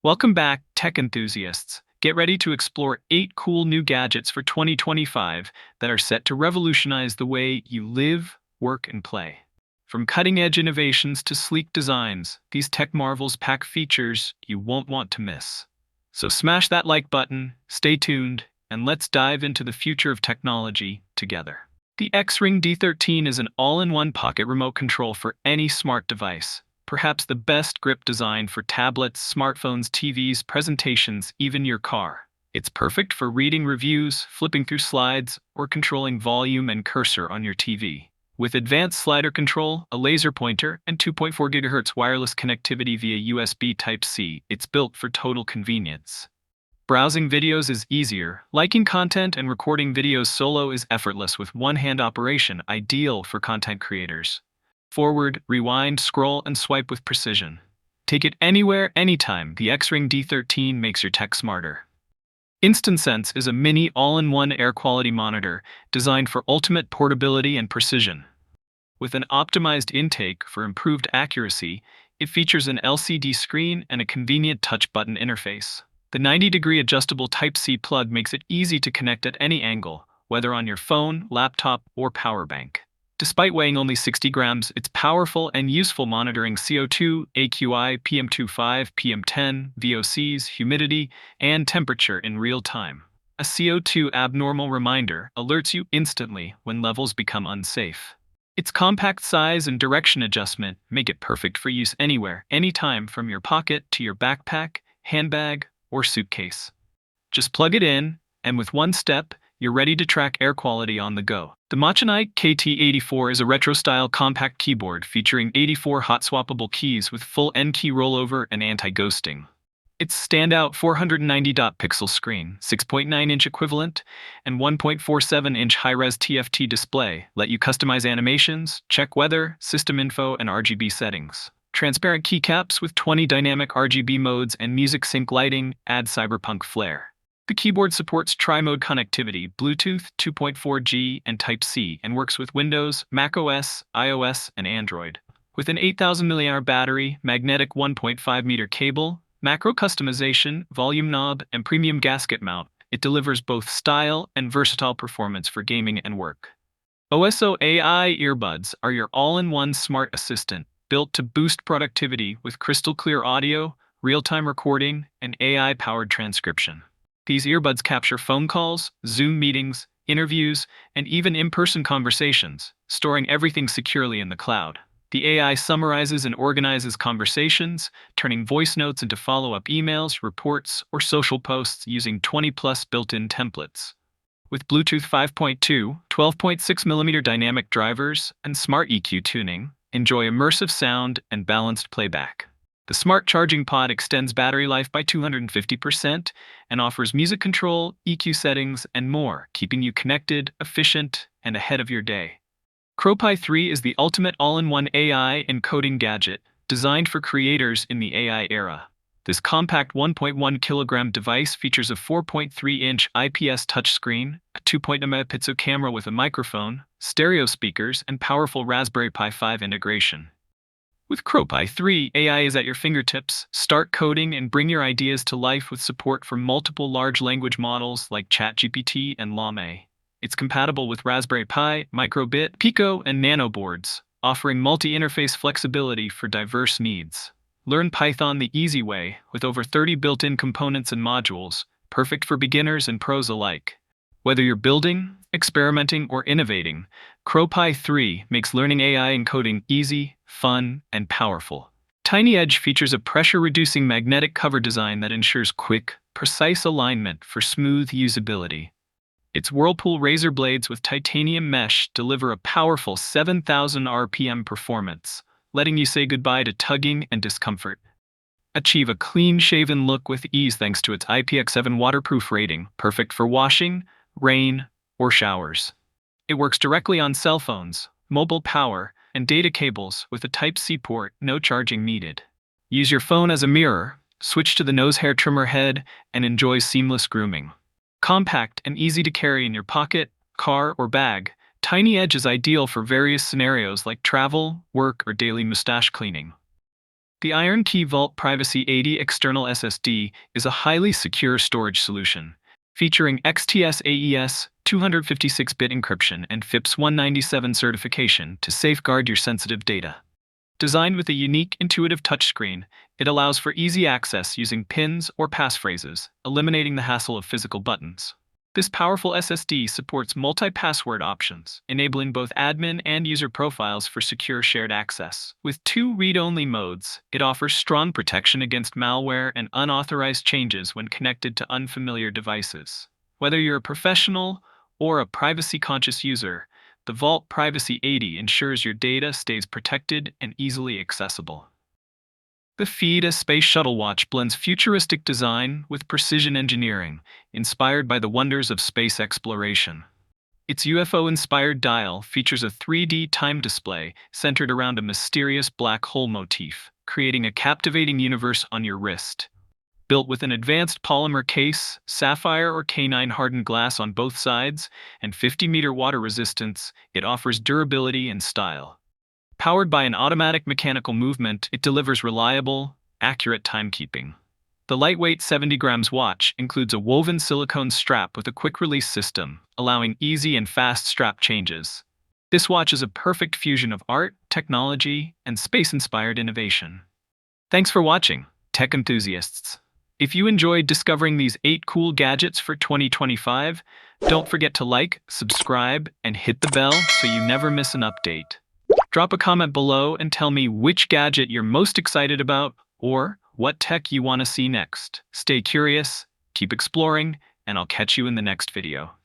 Welcome back, tech enthusiasts. Get ready to explore 8 cool new gadgets for 2025 that are set to revolutionize the way you live, work, and play. From cutting-edge innovations to sleek designs, these tech marvels pack features you won't want to miss. So smash that like button, stay tuned, and let's dive into the future of technology together. The Xring D13 is an all-in-one pocket remote control for any smart device. Perhaps the best grip design for tablets, smartphones, TVs, presentations, even your car. It's perfect for reading reviews, flipping through slides, or controlling volume and cursor on your TV. With advanced slider control, a laser pointer, and 2.4 GHz wireless connectivity via USB Type-C, it's built for total convenience. Browsing videos is easier. Liking content and recording videos solo is effortless with one-hand operation, ideal for content creators. Forward, rewind, scroll, and swipe with precision. Take it anywhere, anytime. The Xring D13 makes your tech smarter. InstantSense is a mini all-in-one air quality monitor designed for ultimate portability and precision. With an optimized intake for improved accuracy, it features an LCD screen and a convenient touch button interface. The 90-degree adjustable Type-C plug makes it easy to connect at any angle, whether on your phone, laptop, or power bank. Despite weighing only 60 grams, it's powerful and useful monitoring CO2, AQI, PM2.5, PM10, VOCs, humidity, and temperature in real time. A CO2 abnormal reminder alerts you instantly when levels become unsafe. Its compact size and direction adjustment make it perfect for use anywhere, anytime, from your pocket to your backpack, handbag, or suitcase. Just plug it in, and with one step, you're ready to track air quality on the go. The Machenike KT84 is a retro-style compact keyboard featuring 84 hot-swappable keys with full N-key rollover and anti-ghosting. Its standout 490-pixel screen, 6.9-inch equivalent, and 1.47-inch high-res TFT display let you customize animations, check weather, system info, and RGB settings. Transparent keycaps with 20 dynamic RGB modes and music sync lighting add cyberpunk flair. The keyboard supports tri-mode connectivity, Bluetooth, 2.4G, and Type-C, and works with Windows, macOS, iOS, and Android. With an 8,000 mAh battery, magnetic 1.5-meter cable, macro customization, volume knob, and premium gasket mount, it delivers both style and versatile performance for gaming and work. OSO AI Earbuds are your all-in-one smart assistant, built to boost productivity with crystal-clear audio, real-time recording, and AI-powered transcription. These earbuds capture phone calls, Zoom meetings, interviews, and even in-person conversations, storing everything securely in the cloud. The AI summarizes and organizes conversations, turning voice notes into follow-up emails, reports, or social posts using 20-plus built-in templates. With Bluetooth 5.2, 12.6mm dynamic drivers, and smart EQ tuning, enjoy immersive sound and balanced playback. The smart charging pod extends battery life by 250% and offers music control, EQ settings, and more, keeping you connected, efficient, and ahead of your day. CrowPi 3 is the ultimate all-in-one AI encoding gadget, designed for creators in the AI era. This compact 1.1 kilogram device features a 4.3-inch IPS touchscreen, a 2.0-megapixel camera with a microphone, stereo speakers, and powerful Raspberry Pi 5 integration. With CrowPi 3, AI is at your fingertips. Start coding and bring your ideas to life with support for multiple large language models like ChatGPT and Llama. It's compatible with Raspberry Pi, Microbit, Pico, and Nano boards, offering multi-interface flexibility for diverse needs. Learn Python the easy way, with over 30 built-in components and modules, perfect for beginners and pros alike. Whether you're building, experimenting, or innovating, CrowPi 3 makes learning AI encoding easy, fun, and powerful. TinyEdge features a pressure-reducing magnetic cover design that ensures quick, precise alignment for smooth usability. Its Whirlpool razor blades with titanium mesh deliver a powerful 7,000 RPM performance, letting you say goodbye to tugging and discomfort. Achieve a clean-shaven look with ease thanks to its IPX7 waterproof rating, perfect for washing, rain, or showers. It works directly on cell phones, mobile power, and data cables with a Type-C port, no charging needed. Use your phone as a mirror, switch to the nose hair trimmer head, and enjoy seamless grooming. Compact and easy to carry in your pocket, car, or bag, TinyEdge is ideal for various scenarios like travel, work, or daily mustache cleaning. The IronKey Vault Privacy 80 external SSD is a highly secure storage solution, featuring XTS AES 256-bit encryption and FIPS 197 certification to safeguard your sensitive data. Designed with a unique, intuitive touchscreen, it allows for easy access using pins or passphrases, eliminating the hassle of physical buttons. This powerful SSD supports multi-password options, enabling both admin and user profiles for secure shared access. With 2 read-only modes, it offers strong protection against malware and unauthorized changes when connected to unfamiliar devices. Whether you're a professional or a privacy-conscious user, the Vault Privacy 80 ensures your data stays protected and easily accessible. The FIYTA Space Shuttle Watch blends futuristic design with precision engineering, inspired by the wonders of space exploration. Its UFO-inspired dial features a 3D time display centered around a mysterious black hole motif, creating a captivating universe on your wrist. Built with an advanced polymer case, sapphire or K9 hardened glass on both sides, and 50-meter water resistance, it offers durability and style. Powered by an automatic mechanical movement, it delivers reliable, accurate timekeeping. The lightweight 70 grams watch includes a woven silicone strap with a quick-release system, allowing easy and fast strap changes. This watch is a perfect fusion of art, technology, and space-inspired innovation. Thanks for watching, tech enthusiasts. If you enjoyed discovering these 8 cool gadgets for 2025, don't forget to like, subscribe, and hit the bell so you never miss an update. Drop a comment below and tell me which gadget you're most excited about or what tech you want to see next. Stay curious, keep exploring, and I'll catch you in the next video.